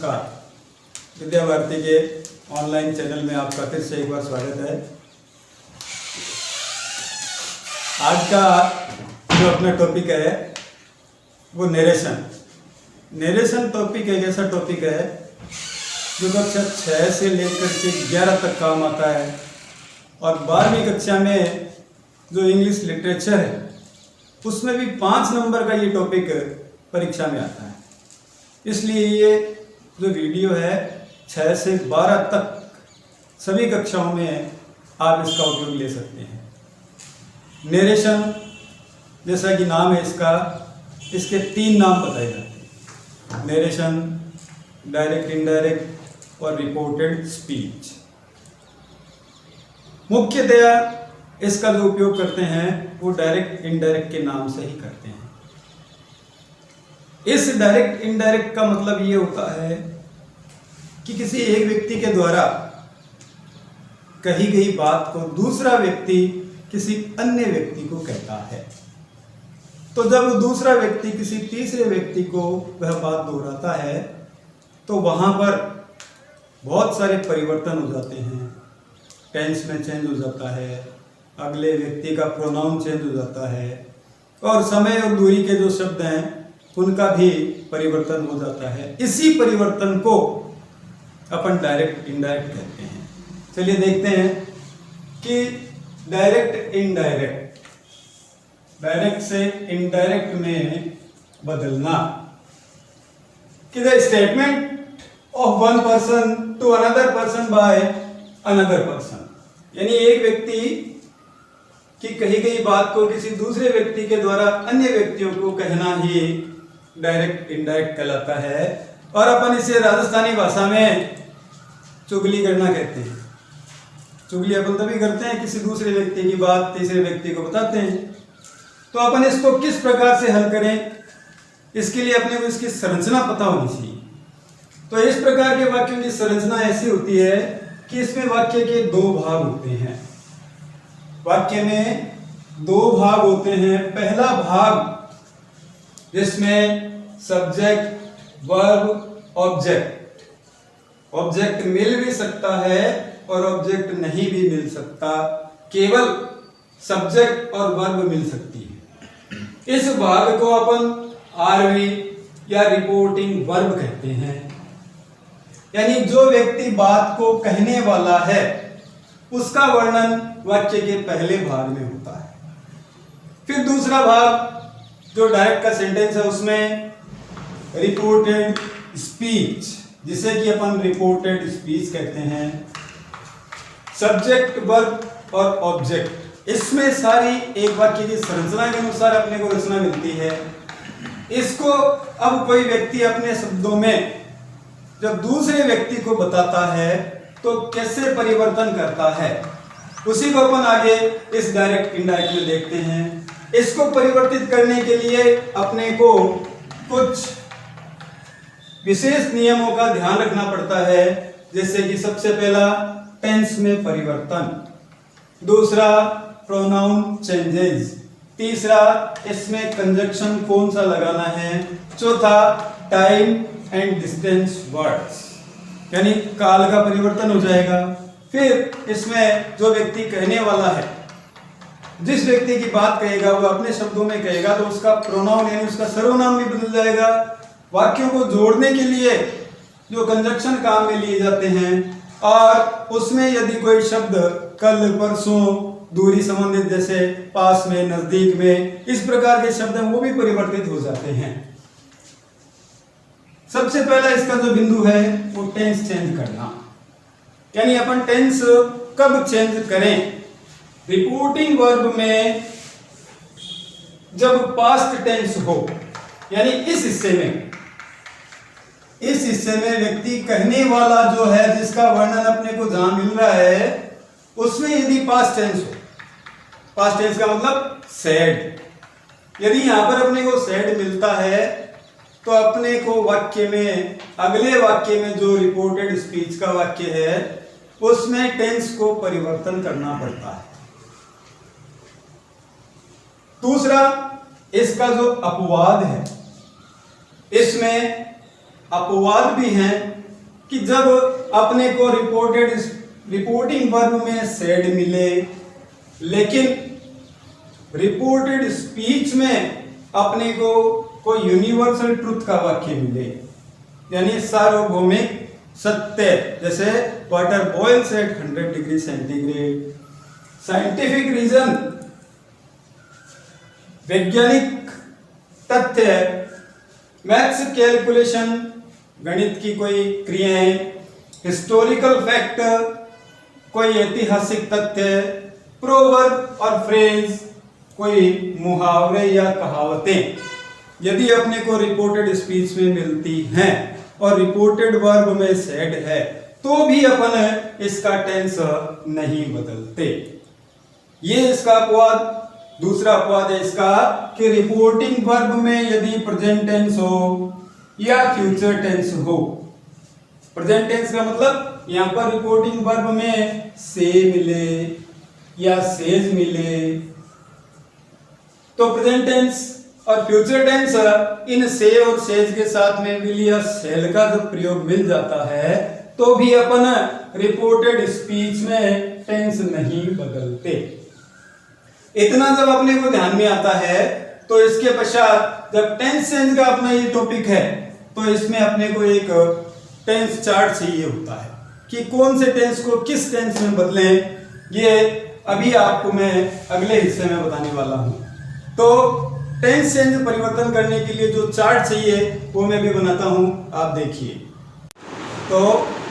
नमस्कार। विद्या भारती के online channel में आपका फिर से एक बार स्वागत है। आज का जो अपना टॉपिक है वो नरेशन टॉपिक एक ऐसा टॉपिक है जो कक्षा 6 से लेकर के 11 तक काम आता है और 12वीं कक्षा में जो इंग्लिश लिटरेचर है उसमें भी 5 नंबर का ये टॉपिक परीक्षा में आता है। इसलिए ये जो वीडियो है 6 से 12 तक सभी कक्षाओं में आप इसका उपयोग ले सकते हैं। नरेशन जैसा कि नाम है इसका, इसके 3 नाम बताए जाते हैं: नरेशन, डायरेक्ट, इनडायरेक्ट और रिपोर्टेड स्पीच। मुख्यतया इसका जो उपयोग करते हैं वो डायरेक्ट इनडायरेक्ट के नाम से ही करते हैं। इस डायरेक्ट इनडायरेक्ट का मतलब ये होता है कि किसी एक व्यक्ति के द्वारा कही गई बात को दूसरा व्यक्ति किसी अन्य व्यक्ति को कहता है, तो जब दूसरा व्यक्ति किसी तीसरे व्यक्ति को वह बात दोहराता है तो वहां पर बहुत सारे परिवर्तन हो जाते हैं। टेंस में चेंज हो जाता है, अगले व्यक्ति का प्रोनाउन चेंज हो जाता है और समय और दूरी के जो शब्द हैं उनका भी परिवर्तन हो जाता है। इसी परिवर्तन को अपन डायरेक्ट इनडायरेक्ट कहते हैं। चलिए देखते हैं कि डायरेक्ट इनडायरेक्ट, डायरेक्ट से इनडायरेक्ट में बदलना कि the statement of one person to another person by another person, यानी एक व्यक्ति की कही गई बात को किसी दूसरे व्यक्ति के द्वारा अन्य व्यक्तियों को कहना ही डायरेक्ट इनडायरेक्ट कहलाता है। और अपन इसे राजस्थानी भाषा में चुगली करना कहते हैं। चुगली अपन तभी करते हैं किसी दूसरे व्यक्ति की बात तीसरे व्यक्ति को बताते हैं। तो अपन इसको किस प्रकार से हल करें, इसके लिए अपने को इसकी संरचना पता होनी चाहिए। तो इस प्रकार के वाक्यों की संरचना ऐसी होती है कि इसमें वाक्य के 2 भाग होते हैं। वाक्य में 2 भाग होते हैं। पहला भाग जिसमें सब्जेक्ट, वर्ब, ऑब्जेक्ट, ऑब्जेक्ट मिल भी सकता है और ऑब्जेक्ट नहीं भी मिल सकता, केवल सब्जेक्ट और वर्ब मिल सकती है। इस भाग को अपन आरवी या रिपोर्टिंग वर्ब कहते हैं, यानी जो व्यक्ति बात को कहने वाला है उसका वर्णन वाक्य के पहले भाग में होता है। फिर दूसरा भाग जो डायरेक्ट का सेंटेंस है उसमें रिपोर्टेड स्पीच, जिसे कि अपन रिपोर्टेड स्पीच कहते हैं। सब्जेक्ट, वर्ब और ऑब्जेक्ट, इसमें सारी एक वाक्य की संरचना के अनुसार अपने को रचना मिलती है। इसको अब कोई व्यक्ति अपने शब्दों में जब दूसरे व्यक्ति को बताता है तो कैसे परिवर्तन करता है, उसी को अपन आगे इस डायरेक्ट इनडायरेक्ट में देखते हैं। इसको परिवर्तित करने के लिए अपने को कुछ विशेष नियमों का ध्यान रखना पड़ता है, जैसे कि सबसे पहला टेंस में परिवर्तन, दूसरा प्रोनाउन चेंजेस, तीसरा इसमें कंजक्शन कौन सा लगाना है, चौथा टाइम एंड डिस्टेंस वर्ड्स, यानी काल का परिवर्तन हो जाएगा। फिर इसमें जो व्यक्ति कहने वाला है, जिस व्यक्ति की बात कहेगा वो अपने शब्दों में कहेगा तो उसका प्रोनाउन यानी उसका सर्वनाम भी बदल जाएगा। वाक्यों को जोड़ने के लिए जो कंजक्शन काम में लिए जाते हैं और उसमें यदि कोई शब्द कल, परसों, दूरी संबंधित जैसे पास में, नजदीक में, इस प्रकार के शब्द हैं वो भी परिवर्तित हो जाते हैं। सबसे पहला इसका जो बिंदु है वो टेंस चेंज करना, यानी अपन टेंस कब चेंज करें। रिपोर्टिंग वर्ब में जब पास्ट टेंस हो, यानी इस हिस्से में व्यक्ति कहने वाला जो है जिसका वर्णन अपने को जहां मिल रहा है उसमें यदि पास्ट टेंस हो, पास्ट टेंस का मतलब सेड, यदि यहां पर अपने को सेड मिलता है तो अपने को वाक्य में, अगले वाक्य में जो रिपोर्टेड स्पीच का वाक्य है उसमें टेंस को परिवर्तन करना पड़ता है। दूसरा इसका जो अपवाद है, इसमें अपवाद भी हैं कि जब अपने को रिपोर्टिंग वर्ब में सेड मिले, लेकिन रिपोर्टेड स्पीच में अपने को कोई यूनिवर्सल ट्रुथ का वाक्य मिले, यानी सार्वभौमिक सत्य, जैसे water boils at 100 degree centigrade, scientific reason, वैज्ञानिक तथ्य, मैथ्स कैलकुलेशन, गणित की कोई क्रियाएं, हिस्टोरिकल फैक्ट, कोई ऐतिहासिक तथ्य, प्रोवर्ब और फ्रेज, कोई मुहावरे या कहावतें, यदि अपने को रिपोर्टेड स्पीच में मिलती हैं और रिपोर्टेड वर्ब में सेड है, तो भी अपन इसका टेंस नहीं बदलते। ये इसका अपवाद। दूसरा अपवाद है इसका कि रिपोर्टिंग वर्ब में यदि प्रेजेंट टेंस हो या फ्यूचर टेंस हो। प्रेजेंट टेंस का मतलब यहां पर रिपोर्टिंग वर्ब में से मिले या सेज मिले, तो प्रेजेंट टेंस और फ्यूचर टेंस इन से और सेज के साथ में विल या सेल का जब प्रयोग मिल जाता है, तो भी अपन रिपोर्टेड स्पीच में टेंस नहीं बदलते। इतना जब अपने को ध्यान में आता है, तो इसके पश्चात जब टेंस चेंज का अपना ये टॉपिक है, तो इसमें अपने को एक टेंस चार्ट चाहिए होता है कि कौन से टेंस को किस टेंस में बदलें। ये अभी आपको मैं अगले हिस्से में बताने वाला हूं। तो टेंस चेंज परिवर्तन करने के लिए जो चार्ट चाहिए वो मैं भी बनाता हूं, आप देखिए। तो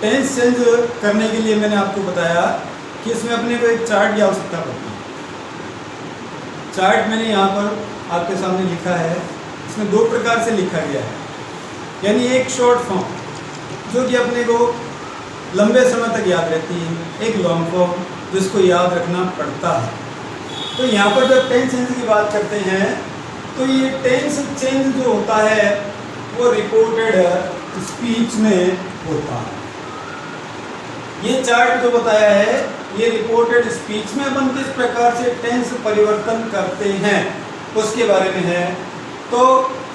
टेंस चेंज करने के लिए मैंने आपको बताया कि इसमें अपने को एक चार्ट की आवश्यकता पड़ती है। चार्ट मैंने यहाँ पर आपके सामने लिखा है। इसमें दो प्रकार से लिखा गया है, यानी एक शॉर्ट फॉर्म जो कि अपने को लंबे समय तक याद रहती है, एक लॉन्ग फॉर्म जिसको याद रखना पड़ता है। तो यहाँ पर जब टेंस चेंज की बात करते हैं, तो ये टेंस चेंज जो होता है वो रिपोर्टेड स्पीच में होता है। ये चार्ट जो बताया है, ये रिपोर्टेड स्पीच में अपन किस प्रकार से टेंस परिवर्तन करते हैं उसके बारे में है। तो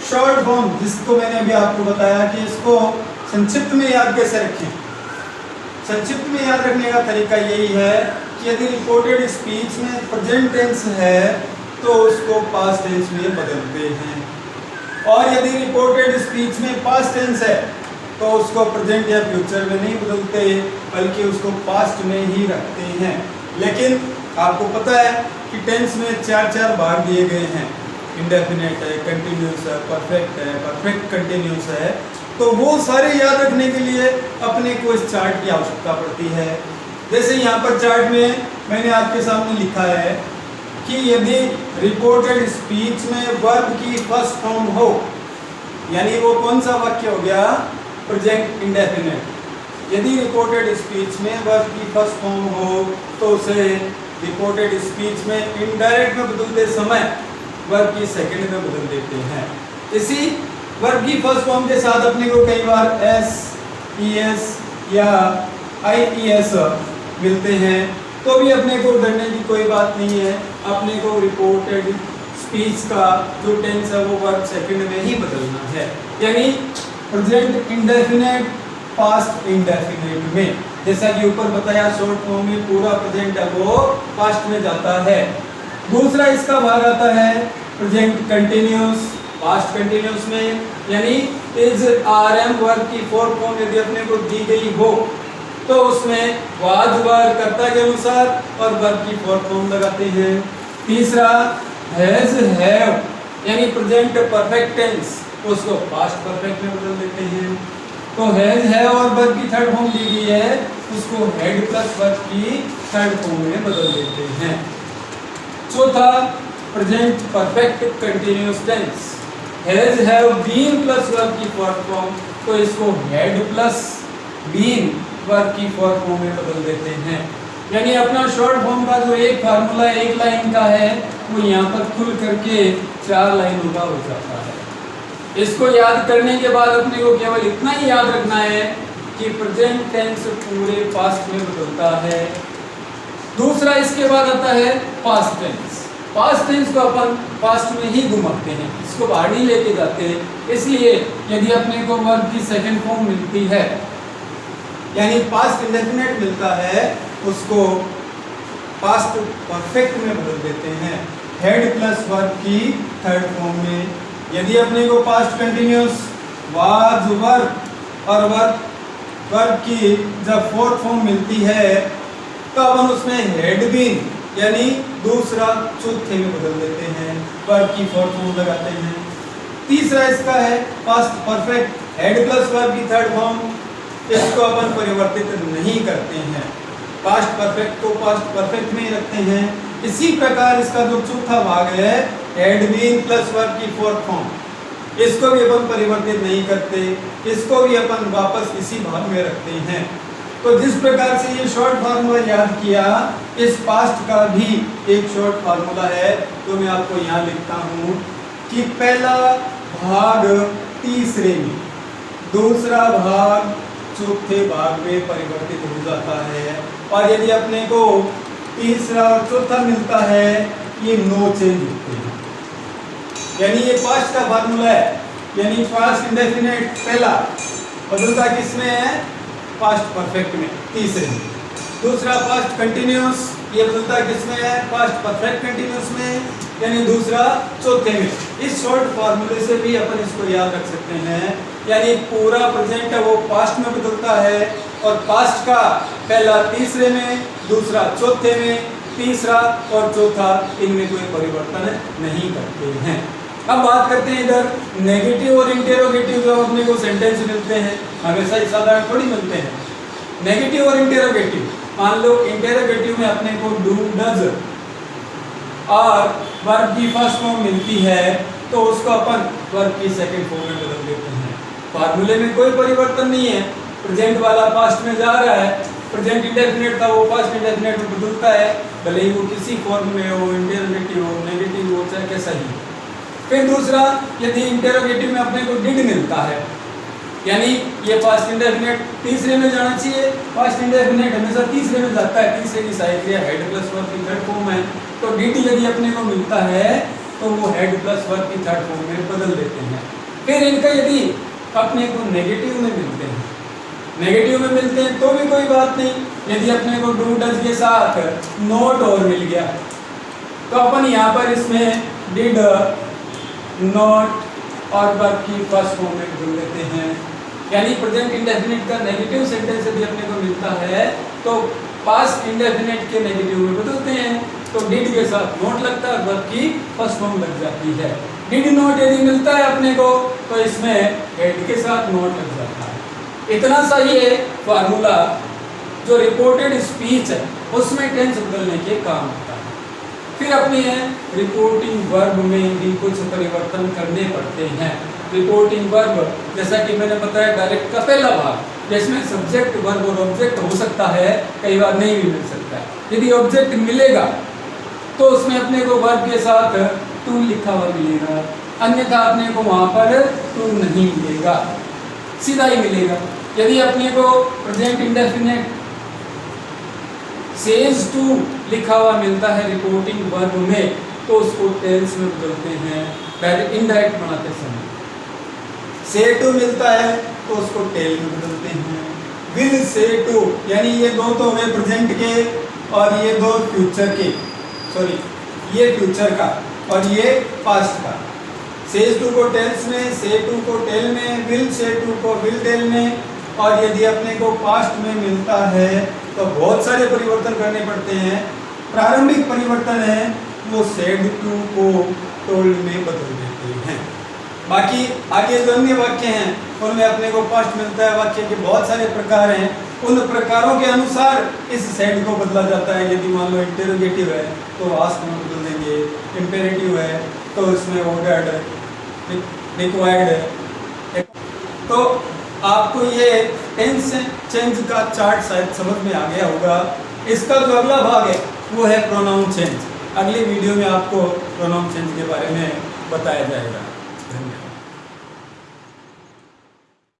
शॉर्ट फॉर्म, जिसको मैंने अभी आपको बताया कि इसको संक्षिप्त में याद कैसे रखें। संक्षिप्त में याद रखने का तरीका यही है कि यदि रिपोर्टेड स्पीच में प्रेजेंट टेंस है तो उसको पास्ट टेंस में बदलते हैं, और यदि रिपोर्टेड स्पीच में पास्ट टेंस है तो उसको प्रेजेंट या फ्यूचर में नहीं बदलते, बल्कि उसको पास्ट में ही रखते हैं। लेकिन आपको पता है कि टेंस में चार भाग दिए गए हैं, इंडेफिनेट है, कंटिन्यूस है, परफेक्ट है, परफेक्ट कंटिन्यूस है। तो वो सारे याद रखने के लिए अपने को इस चार्ट की आवश्यकता पड़ती है। जैसे यहाँ पर चार्ट में मैंने आपके सामने लिखा है कि यदि रिपोर्टेड स्पीच में वर्ब की फर्स्ट फॉर्म हो, यानी वो कौन सा वाक्य हो गया, प्रेजेंट इंडेफिनेट। यदि रिपोर्टेड स्पीच में वर्ब की फर्स्ट फॉर्म हो तो उसे रिपोर्टेड स्पीच में इनडायरेक्ट में बदलते समय वर्ब की सेकंड में बदल देते हैं। इसी वर्ब की फर्स्ट फॉर्म के साथ अपने को कई बार एस, ई एस या आई ई एस मिलते हैं, तो भी अपने को डरने की कोई बात नहीं है। अपने को रिपोर्टेड स्पीच का जो टेंस है वो वर्ब सेकंड में ही बदलना है, यानी प्रेजेंट इंडेफिनेट पास्ट इंडेफिनेट में। जैसा कि ऊपर बताया, शॉर्ट फॉर्म में पूरा प्रेजेंट है वो पास्ट में जाता है। दूसरा इसका भाग आता है प्रेजेंट कंटिन्यूस, पास्ट कंटिन्यूस में, यानी इज आर एम वर्ब की फोर्थ फॉर्म यदि अपने को दी गई हो तो उसमें वाज वर कर्ता के अनुसार और वर्ब की फोर्थ फॉर्म लगाते हैं। तीसरा हैज हैव, यानी प्रेजेंट परफेक्ट टेंस, उसको पास्ट परफेक्ट में बदल देते हैं। तो हैज हैव और वर्ब की थर्ड फॉर्म दी गई है, उसको हैड प्लस वर्ब की थर्ड फॉर्म में बदल देते हैं। चौथा present perfect continuous tense, has have been plus verb की फोर्थ फॉर्म, तो इसको हैड प्लस बीन वर्ब की फोर्थ फॉर्म में बदल देते हैं। यानी अपना शॉर्ट फॉर्म का जो एक फार्मूला एक लाइन का है वो यहाँ पर खुल करके 4 लाइनों का हो जाता है। इसको याद करने के बाद अपने को केवल इतना ही याद रखना है कि प्रेजेंट टेंस पूरे पास्ट में बदलता है। दूसरा इसके बाद आता है पास्ट टेंस। पास्ट टेंस को अपन पास्ट में ही घुमाते हैं, इसको बाहर नहीं लेके जाते हैं। इसलिए यदि अपने को वर्ब की सेकंड फॉर्म मिलती है यानी पास्ट इंडेफिनेट मिलता है उसको पास्ट परफेक्ट में बदल देते हैं, हेड प्लस वर्ब की थर्ड फॉर्म में। यदि अपने को पास्ट कंटिन्यूस वाज वर्ब और वर्ब की जब फोर्थ फॉर्म मिलती है तो अपन उसमें हेड बीन यानी दूसरा चौथे में बदल देते हैं, वर्ब की फोर्थ फॉर्म लगाते हैं। तीसरा इसका है past perfect, head plus verb की थर्ड फॉर्म, इसको अपन परिवर्तित नहीं करते हैं, पास्ट परफेक्ट को पास्ट परफेक्ट में ही रखते हैं। इसी प्रकार इसका जो चौथा भाग है हेड बीन प्लस वर्ब की फोर्थ फॉर्म, इसको भी अपन परिवर्तित नहीं करते, इसको भी अपन वापस इसी भाग में रखते हैं। तो जिस प्रकार से ये शॉर्ट फार्मूला याद किया, इस पास्ट का भी एक शॉर्ट फार्मूला है जो मैं आपको यहाँ लिखता हूँ कि पहला भाग तीसरे में, दूसरा भाग चौथे भाग में परिवर्तित हो जाता है। और यदि अपने को तीसरा और चौथा मिलता है ये नो चेंज होते हैं, यानी ये पास्ट का फार्मूला है। यानी पास्ट इंडेफिनेट पहला बदलता किसमें है, पास्ट परफेक्ट में तीसरे में। दूसरा पास्ट कंटिन्यूस ये बदलता किसमें है, पास्ट परफेक्ट कंटिन्यूस में, यानी दूसरा चौथे में। इस शॉर्ट फार्मूले से भी अपन इसको याद रख सकते हैं, यानी पूरा प्रेजेंट है वो पास्ट में बदलता है और पास्ट का पहला तीसरे में, दूसरा चौथे में, तीसरा और चौथा इनमें कोई परिवर्तन नहीं करते हैं। अब बात करते हैं इधर नेगेटिव और इंटेरोगेटिव जो अपने को सेंटेंस मिलते हैं, हमेशा ही साधारण थोड़ी मिलते हैं। नेगेटिव और इंटेरोगेटिव, मान लो इंटेरोगेटिव में अपने को डू डज और वर्ब की फर्स्ट फॉर्म मिलती है तो उसको अपन वर्ब की सेकंड फॉर्म में बदल देते हैं। फार्मूले में कोई परिवर्तन नहीं है, प्रेजेंट वाला पास्ट में जा रहा है, प्रेजेंट इंडेफिनेट था वो पास्ट इंडेफिनेट में बदलता है, भले ही वो किसी फॉर्म में हो, इंटेरोगेटिव हो, नेगेटिव हो, चाहे कैसा ही। फिर दूसरा, यदि इंटेरोगेटिव में अपने को डिड मिलता है, यानी ये पास्ट इंडेफिनेट तीसरे में जाना चाहिए, पास्ट इंडेफिनेट हमेशा तीसरे में जाता है, तीसरे की सहायक क्रिया हेड प्लस वर्ब की थर्ड फॉर्म है, तो डिड यदि अपने को मिलता है तो वो हेड प्लस वर्ब की थर्ड फॉर्म में बदल देते हैं। फिर इनका यदि अपने को नेगेटिव में मिलते हैं, नेगेटिव में मिलते हैं तो भी कोई बात नहीं, यदि अपने को डू डज के साथ नॉट और मिल गया तो अपन यहाँ पर इसमें डिड नॉट और वर्ब की फर्स्ट फॉर्म में बदल देते हैं। यानी प्रेजेंट इंडेफिनिट का नेगेटिव सेंटेंस यदि अपने को मिलता है तो पास्ट इंडेफिनिट के नेगेटिव में बदलते हैं, तो डिड के साथ नॉट लगता है, वर्ब की फर्स्ट फॉर्म लग जाती है। डिड नॉट यदि मिलता है अपने को तो इसमें हेड के साथ नॉट लग जाता है। इतना सा ये फार्मूला जो रिपोर्टेड स्पीच है उसमें टेंस बदलने के काम होता है। फिर अपने रिपोर्टिंग वर्ब में भी कुछ परिवर्तन करने पड़ते हैं। रिपोर्टिंग वर्ब जैसा कि मैंने बताया डायरेक्ट का पहला भाग, जिसमें सब्जेक्ट वर्ब और ऑब्जेक्ट हो सकता है, कई बार नहीं भी मिल सकता है। यदि ऑब्जेक्ट मिलेगा तो उसमें अपने को वर्ब के साथ टू लिखा हुआ मिलेगा, अन्यथा अपने को वहाँ पर टू नहीं मिलेगा, सीधा ही मिलेगा। यदि अपने को प्रेजेंट इंडेफिनेट सेज टू लिखा हुआ मिलता है रिपोर्टिंग वर्ब में तो उसको टेंस में बदलते हैं, डायरेक्ट इनडायरेक्ट बनाते समय। से टू मिलता है तो उसको टेल में बदलते हैं। विल से टू, यानी ये दो तो हुए प्रेजेंट के और ये दो फ्यूचर के, सॉरी ये फ्यूचर का और ये पास्ट का। सेज टू को टेल्स में, से टू को टेल में, विल से टू को विल टेल में। और यदि अपने को पास्ट में मिलता है तो बहुत सारे परिवर्तन करने पड़ते हैं। प्रारंभिक परिवर्तन है वो सेड टू को टोल्ड में बदल देते हैं। बाकी आगे जो अन्य वाक्य हैं उनमें अपने को पास्ट मिलता है, वाक्य के बहुत सारे प्रकार हैं, उन प्रकारों के अनुसार इस सेड को बदला जाता है। यदि मान लो इंटेरोगेटिव है तो आस्क में बदल देंगे, इंपेरेटिव है तो इसमें ऑर्डर्ड, रिक्वायर्ड है। तो आपको ये टेंस चेंज का चार्ट शायद समझ में आ गया होगा। इसका जो अगला भाग है वो है प्रोनाउन चेंज। अगली वीडियो में आपको प्रोनाउन चेंज के बारे में बताया जाएगा।